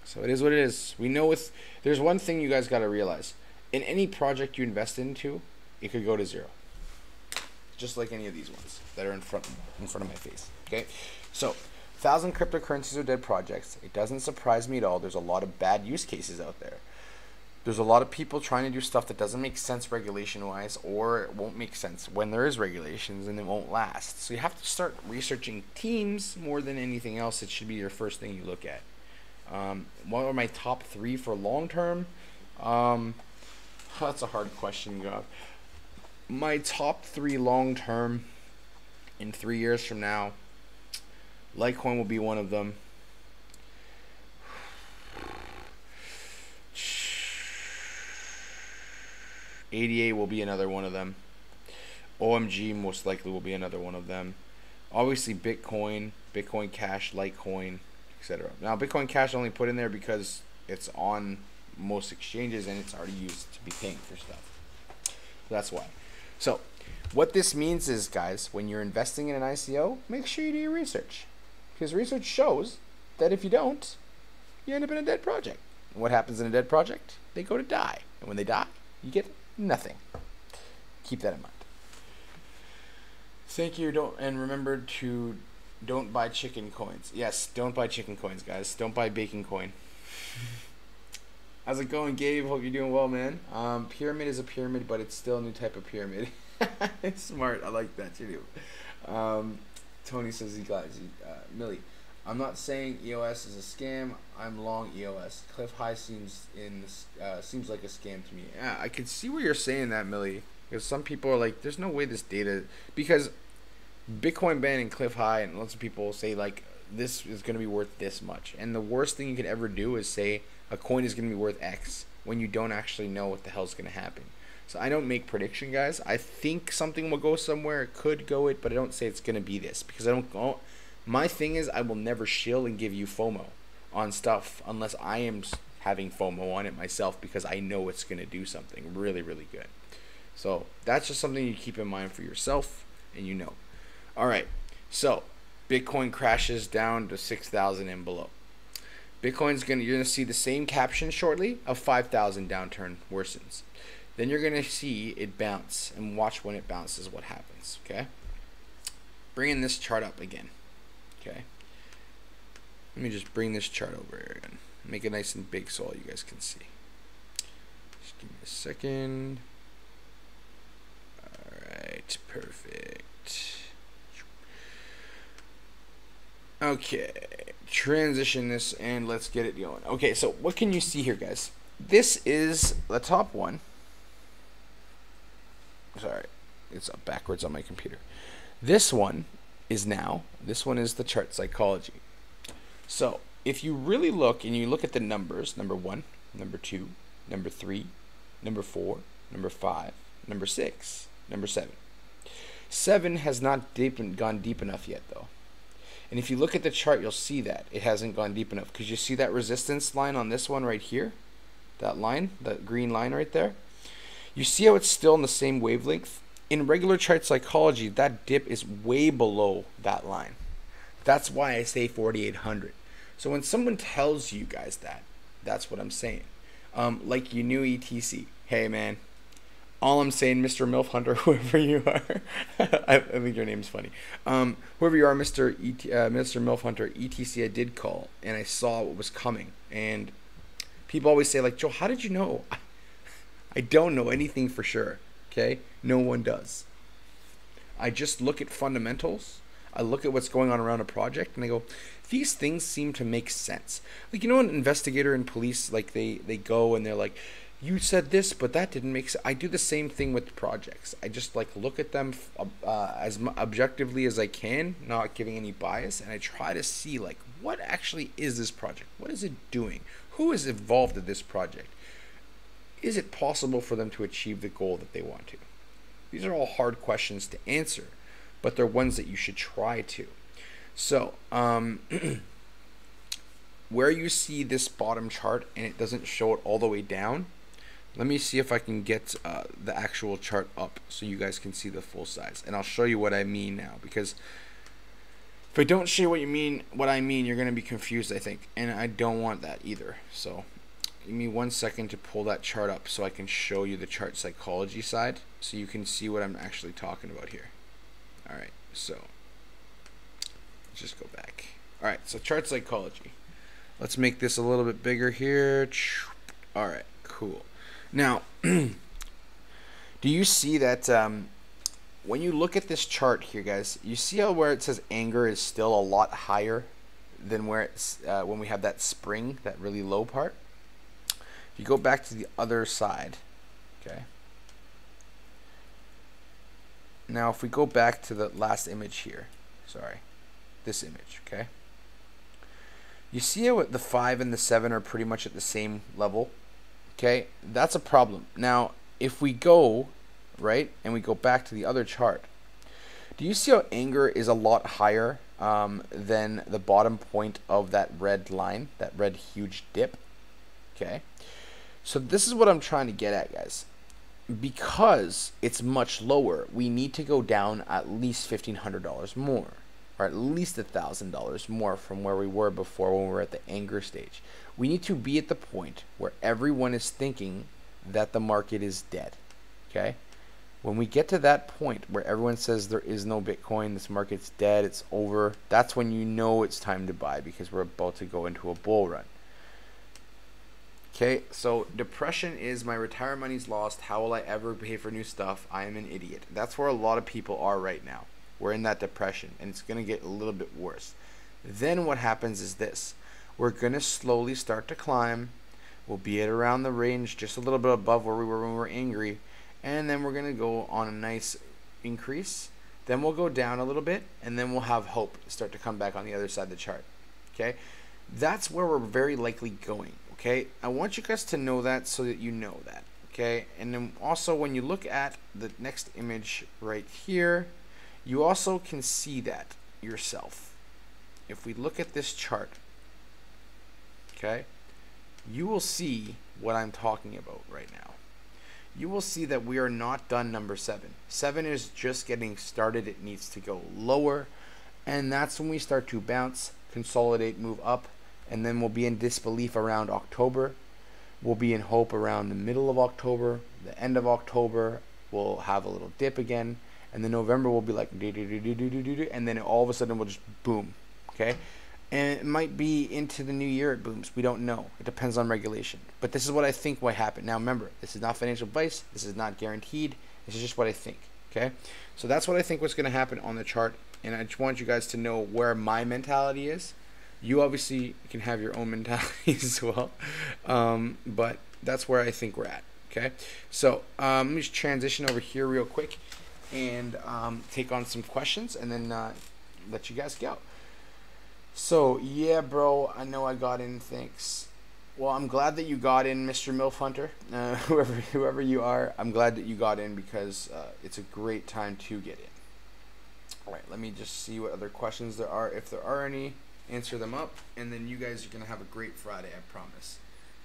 So it is what it is. We know there's one thing you guys got to realize. In any project you invest into, it could go to zero. Just like any of these ones that are in front of my face. Okay, so 1,000 cryptocurrencies are dead projects. It doesn't surprise me at all. There's a lot of bad use cases out there. There's a lot of people trying to do stuff that doesn't make sense regulation-wise, or it won't make sense when there is regulations, and it won't last. So you have to start researching teams more than anything else. It should be your first thing you look at. What are my top 3 for long term? That's a hard question, God. My top 3 long term in 3 years from now, Litecoin will be one of them. ADA will be another one of them. OMG most likely will be another one of them. Obviously Bitcoin, Bitcoin Cash, Litecoin. etc. Now, Bitcoin Cash only put in there because it's on most exchanges and it's already used to be paying for stuff. That's why. So, what this means is, guys, when you're investing in an ICO, make sure you do your research. Because research shows that if you don't, you end up in a dead project. And what happens in a dead project? They go to die. And when they die, you get nothing. Keep that in mind. Thank you. And remember to don't buy chicken coins. Yes, don't buy chicken coins, guys. Don't buy bacon coin. How's it going, Gabe? Hope you're doing well, man. Pyramid is a pyramid, but it's still a new type of pyramid. It's smart. I like that you do. Tony says he got Millie. I'm not saying EOS is a scam. I'm long EOS. Cliff High seems like a scam to me. Yeah, I can see where you're saying that, Millie. Because some people are like, there's no way this data, because Bitcoin Ban and Cliff High and lots of people say like this is going to be worth this much. And the worst thing you could ever do is say a coin is going to be worth X when you don't actually know what the hell's going to happen. So I don't make prediction, guys. I think something will go somewhere. It could go it, but I don't say it's going to be this because I don't go. My thing is I will never shill and give you FOMO on stuff unless I am having FOMO on it myself because I know it's going to do something really, really good. So that's just something you keep in mind for yourself and you know. All right, so Bitcoin crashes down to 6,000 and below. You're gonna see the same caption shortly of 5,000 downturn worsens. Then you're gonna see it bounce and watch when it bounces what happens. Okay, bringing this chart up again. Okay, let me just bring this chart over here again. Make it nice and big so all you guys can see. Just give me a second. Alright, perfect. Okay, transition this and let's get it going. Okay, so what can you see here, guys? This is the top one. Sorry, it's up backwards on my computer. This one is the chart psychology. So if you really look and you look at the numbers, number 1, number 2, number 3, number 4, number 5, number 6, number 7. 7 has not gone deep enough yet, though. And if you look at the chart, you'll see that it hasn't gone deep enough because you see that resistance line on this one right here, that line, that green line right there. You see how it's still in the same wavelength? In regular chart psychology, that dip is way below that line. That's why I say 4,800. So when someone tells you guys that, that's what I'm saying. Like you knew ETC. Hey, man. All I'm saying, Mr. MILF Hunter, whoever you are, I think your name's funny. Whoever you are, Mr. MILF Hunter, ETC, I did call, and I saw what was coming. And people always say, like, Joe, how did you know? I don't know anything for sure, okay? No one does. I just look at fundamentals. I look at what's going on around a project, and I go, these things seem to make sense. Like, you know, an investigator and police, like, they go and they're like, you said this, but that didn't make sense. I do the same thing with projects. I just like look at them as objectively as I can, not giving any bias, and I try to see like what actually is this project? What is it doing? Who is involved in this project? Is it possible for them to achieve the goal that they want to? These are all hard questions to answer, but they're ones that you should try to. So, where you see this bottom chart and it doesn't show it all the way down, let me see if I can get the actual chart up so you guys can see the full size. And I'll show you what I mean now, because if I don't show you what I mean, you're going to be confused, I think. And I don't want that either. So give me 1 second to pull that chart up so I can show you the chart psychology side so you can see what I'm actually talking about here. Alright, so let's just go back. Alright, so chart psychology. Let's make this a little bit bigger here. Alright, cool. Now, do you see that when you look at this chart here, guys, you see how where it says anger is still a lot higher than where it's when we have that spring, that really low part? If you go back to the other side, okay. Now, if we go back to the last image here, sorry, this image, okay. You see how the 5 and the 7 are pretty much at the same level? Okay, that's a problem. Now, if we go, right, and we go back to the other chart, Do you see how anger is a lot higher than the bottom point of that red line, that red huge dip? Okay. So this is what I'm trying to get at, guys. Because it's much lower, we need to go down at least $1,500 more, or at least $1,000 more from where we were before when we were at the anger stage. We need to be at the point where everyone is thinking that the market is dead. Okay? When we get to that point where everyone says there is no Bitcoin, this market's dead, it's over, that's when you know it's time to buy, because we're about to go into a bull run. Okay, so depression is my retirement money's lost. How will I ever pay for new stuff? I am an idiot. That's where a lot of people are right now. We're in that depression, and it's going to get a little bit worse. Then what happens is this. We're going to slowly start to climb. We'll be at around the range, just a little bit above where we were when we were angry. And then we're going to go on a nice increase. Then we'll go down a little bit, and then we'll have hope start to come back on the other side of the chart. Okay? That's where we're very likely going. Okay, I want you guys to know that so that you know that. Okay, and then also when you look at the next image right here, you also can see that yourself. If we look at this chart, okay, you will see what I'm talking about right now. You will see that we are not done number 7. 7 is just getting started. It needs to go lower, and that's when we start to bounce, consolidate, move up. And then we'll be in disbelief around October. We'll be in hope around the middle of October. The end of October, we'll have a little dip again. And then November will be like, and then all of a sudden we'll just boom. Okay? And it might be into the new year it booms. We don't know. It depends on regulation. But this is what I think might happen. Now remember, this is not financial advice. This is not guaranteed. This is just what I think. Okay? So that's what I think was going to happen on the chart. And I just want you guys to know where my mentality is. You obviously can have your own mentality as well, but that's where I think we're at. Okay, so let me just transition over here real quick and take on some questions, and then let you guys go. So yeah, bro, I know I got in. Thanks. Well, I'm glad that you got in, Mr. Milf Hunter, whoever you are. I'm glad that you got in because it's a great time to get in. All right, let me just see what other questions there are, if there are any. Answer them up, and then you guys are going to have a great Friday, I promise.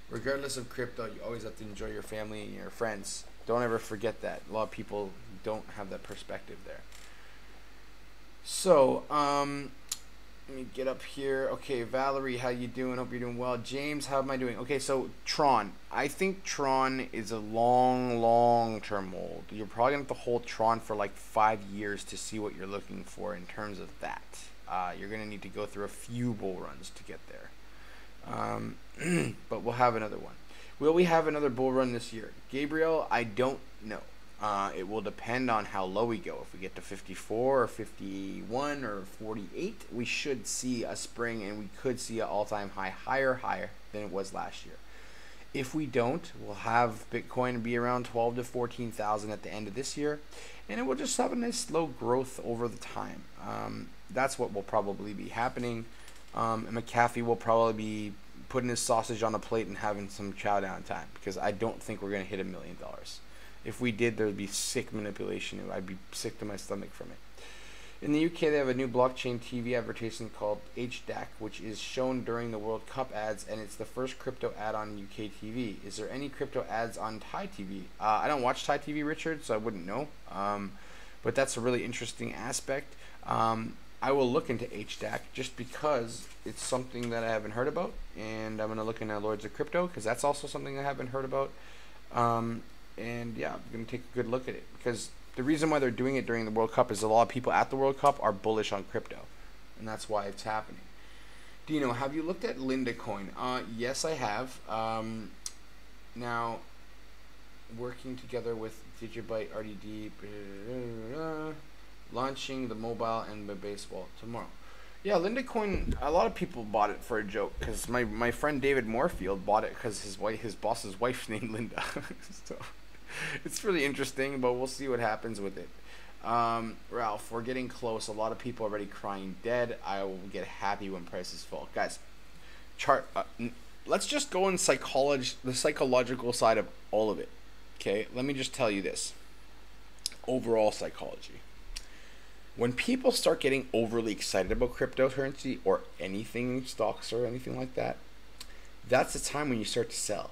Regardless of crypto, you always have to enjoy your family and your friends. Don't ever forget that. A lot of people don't have that perspective there. So, let me get up here. Okay, Valerie, how you doing? Hope you're doing well. James, how am I doing? Okay, so Tron. I think Tron is a long-term hold. You're probably going to have to hold Tron for like 5 years to see what you're looking for in terms of that. You're going to need to go through a few bull runs to get there. But we'll have another one. Will we have another bull run this year? Gabriel, I don't know. It will depend on how low we go. If we get to 54 or 51 or 48, we should see a spring, and we could see an all-time high higher than it was last year. If we don't, we'll have Bitcoin be around 12 to 14,000 at the end of this year, and it will just have a nice slow growth over the time. That's what will probably be happening. And McAfee will probably be putting his sausage on a plate and having some chow down time, because I don't think we're going to hit $1 million. If we did, there would be sick manipulation. I'd be sick to my stomach from it. In the UK, they have a new blockchain TV advertisement called HDAC, which is shown during the World Cup ads, and it's the first crypto ad on UK TV. Is there any crypto ads on Thai TV? I don't watch Thai TV, Richard, so I wouldn't know. But that's a really interesting aspect. I will look into HDAC just because it's something that I haven't heard about, and I'm going to look into Lords of Crypto because that's also something I haven't heard about. And yeah, I'm going to take a good look at it, because the reason why they're doing it during the World Cup is a lot of people at the World Cup are bullish on crypto, and that's why it's happening. Dino, have you looked at Linda Coin? Yes, I have. Now, working together with Digibyte RDD, launching the mobile and the baseball tomorrow. Yeah, Linda Coin, a lot of people bought it for a joke, because my friend David Moorfield bought it because his boss's wife's named Linda. So it's really interesting, but we'll see what happens with it. Ralph, we're getting close. A lot of people are already crying dead. I will get happy when prices fall. Guys, let's just go in the psychological side of all of it. Okay, let me just tell you this. Overall psychology. When people start getting overly excited about cryptocurrency or anything, stocks or anything like that, that's the time when you start to sell.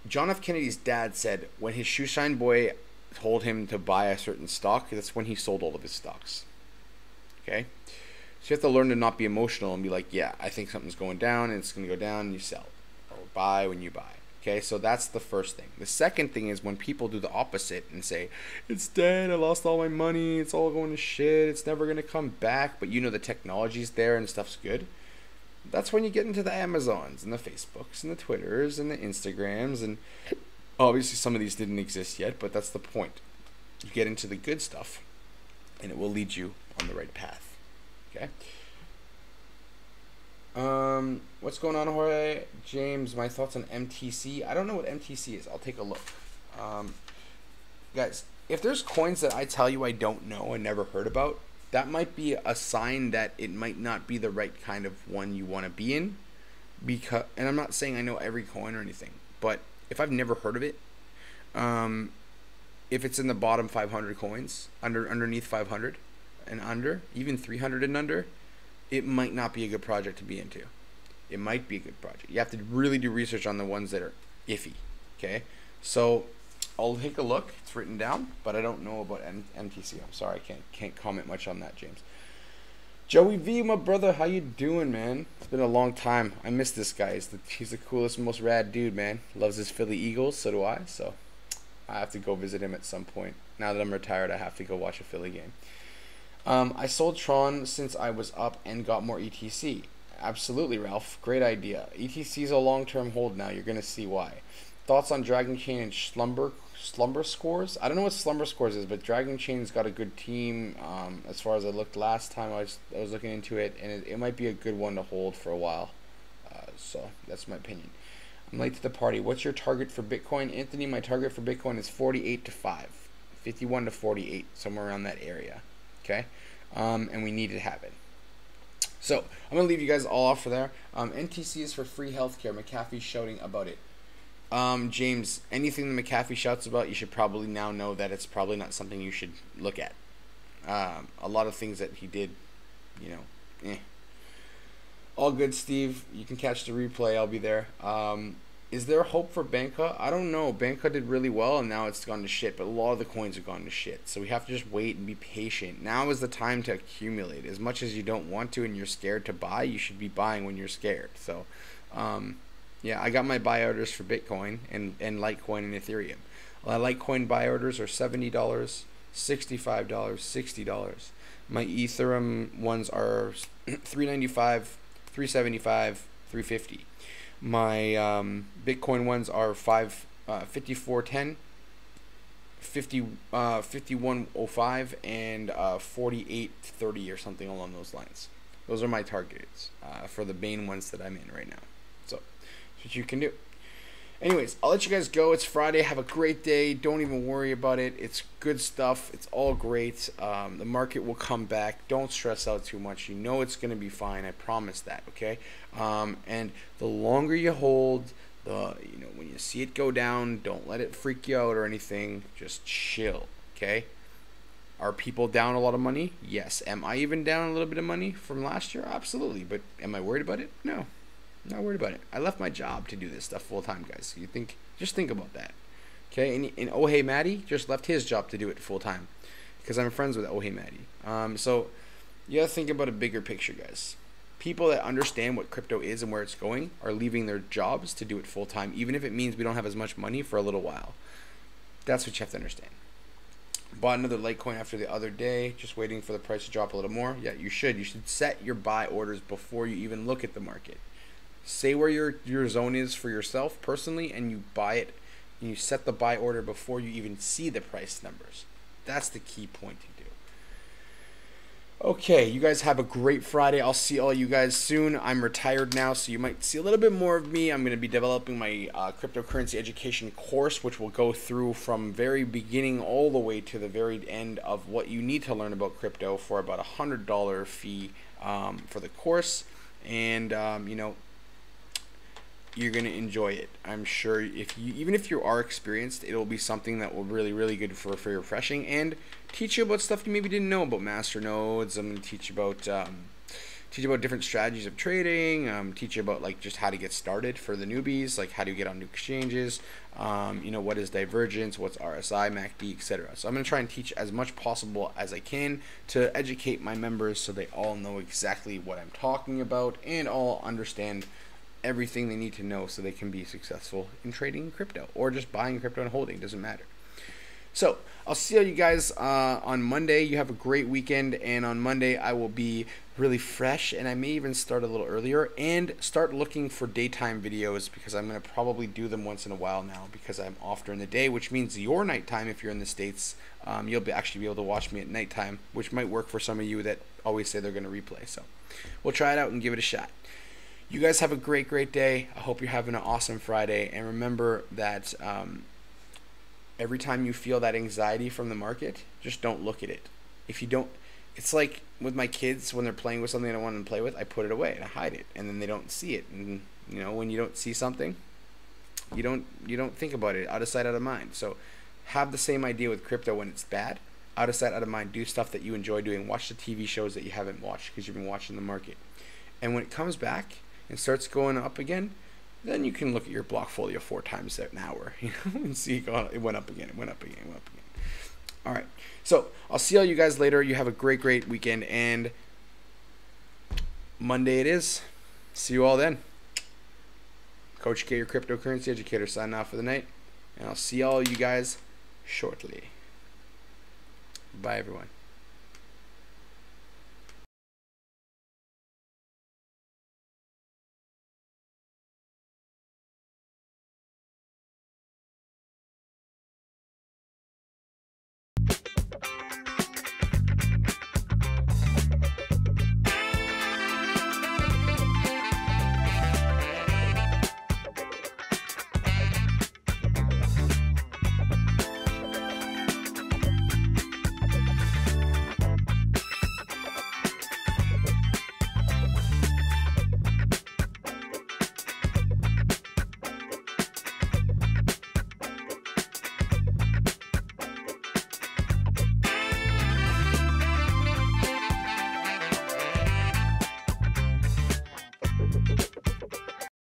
John F. Kennedy's dad said when his shoeshine boy told him to buy a certain stock, that's when he sold all of his stocks. Okay? So you have to learn to not be emotional and be like, yeah, I think something's going down and it's going to go down, and you sell. Or buy when you buy. Okay, so that's the first thing. The second thing is when people do the opposite and say, it's dead, I lost all my money, it's all going to shit, it's never going to come back, but you know the technology's there and stuff's good. That's when you get into the Amazons and the Facebooks and the Twitters and the Instagrams, and obviously some of these didn't exist yet, but that's the point. You get into the good stuff and it will lead you on the right path. Okay? What's going on, Jorge? James, my thoughts on MTC. I don't know what MTC is. I'll take a look. Guys, if there's coins that I tell you I don't know and never heard about, that might be a sign that it might not be the right kind of one you want to be in. And I'm not saying I know every coin or anything, but if I've never heard of it, if it's in the bottom 500 coins, underneath 500 and under, even 300 and under, it might not be a good project to be into. It might be a good project. You have to really do research on the ones that are iffy. Okay, so I'll take a look. It's written down, but I don't know about MTC. I'm sorry, I can't comment much on that, James. Joey V, my brother, how you doing, man? It's been a long time. I miss this guy. He's the coolest, most rad dude, man. Loves his Philly Eagles. So do I. So I have to go visit him at some point. Now that I'm retired, I have to go watch a Philly game. I sold Tron since I was up and got more ETC. Absolutely, Ralph. Great idea. ETC is a long-term hold now. You're going to see why. Thoughts on Dragon Chain and Slumber Scores? I don't know what Slumber Scores is, but Dragon Chain's got a good team. As far as I looked last time, I was looking into it, and it might be a good one to hold for a while. So that's my opinion. I'm late to the party. What's your target for Bitcoin? Anthony, my target for Bitcoin is 48 to 5. 51 to 48, somewhere around that area. Okay? And we need to have it. So I'm going to leave you guys all off for there. NTC is for free healthcare. McAfee's shouting about it. James, anything that McAfee shouts about, you should probably now know that it's probably not something you should look at. A lot of things that he did, you know, All good, Steve. You can catch the replay. I'll be there. Is there hope for Banca? I don't know. Banca did really well, and now it's gone to shit. But a lot of the coins have gone to shit. So we have to just wait and be patient. Now is the time to accumulate. As much as you don't want to and you're scared to buy, you should be buying when you're scared. So, yeah, I got my buy orders for Bitcoin and Litecoin and Ethereum. Litecoin buy orders are $70, $65, $60. My Ethereum ones are $395, $375, $350. My Bitcoin ones are $54.10, $51.05, and $48.30 or something along those lines. Those are my targets for the main ones that I'm in right now. So that's what you can do. Anyways, I'll let you guys go. It's Friday. Have a great day. Don't even worry about it. It's good stuff. It's all great. The market will come back. Don't stress out too much. You know it's going to be fine. I promise that, okay? And the longer you hold, when you see it go down, don't let it freak you out or anything. Just chill, okay? Are people down a lot of money? Yes. Am I even down a little bit of money from last year? Absolutely. But am I worried about it? No. Not worried about it. I left my job to do this stuff full time, guys. Just think about that, okay? And Oh Hey Maddie just left his job to do it full time, because I'm friends with Oh Hey Maddie. So you gotta think about a bigger picture, guys. People that understand what crypto is and where it's going are leaving their jobs to do it full time, even if it means we don't have as much money for a little while. That's what you have to understand. Bought another Litecoin after the other day, just waiting for the price to drop a little more. Yeah, you should. You should set your buy orders before you even look at the market. Say where your zone is for yourself personally, and you buy it, and you set the buy order before you even see the price numbers. That's the key point to do. Okay, you guys have a great Friday. I'll see all you guys soon. I'm retired now, so you might see a little bit more of me. I'm going to be developing my cryptocurrency education course, which will go through from very beginning all the way to the very end of what you need to learn about crypto for about $100 fee for the course. And, you're gonna enjoy it. I'm sure even if you are experienced, it'll be something that will really good for your refreshing and teach you about stuff you maybe didn't know about master nodes. I'm gonna teach you about different strategies of trading. Teach you about like just how to get started for the newbies, like how do you get on new exchanges. What is divergence, what's RSI, MACD, etc. So I'm gonna try and teach as much possible as I can to educate my members so they all know exactly what I'm talking about and all understand everything they need to know so they can be successful in trading crypto or just buying crypto and holding. Doesn't matter. So I'll see all you guys on Monday. You have a great weekend, and on Monday I will be really fresh, and I may even start a little earlier and start looking for daytime videos because I'm going to probably do them once in a while now because I'm off during the day, which means your nighttime, if you're in the States, you'll actually be able to watch me at nighttime, which might work for some of you that always say they're going to replay. So we'll try it out and give it a shot. You guys have a great day. I hope you're having an awesome Friday, and remember that every time you feel that anxiety from the market, just don't look at it. If you don't, it's like with my kids when they're playing with something I don't want them to play with, I put it away and I hide it, and then they don't see it. And when you don't see something, you don't think about it. Out of sight, out of mind. So have the same idea with crypto when it's bad. Out of sight, out of mind. Do stuff that you enjoy doing. Watch the TV shows that you haven't watched because you've been watching the market. And when it comes back and starts going up again, then you can look at your blockfolio 4 times an hour, and see it went up again, it went up again, it went up again. All right, so I'll see all you guys later. You have a great weekend, and Monday it is. See you all then. Coach K, your cryptocurrency educator, signing off for the night, and I'll see all you guys shortly. Bye, everyone.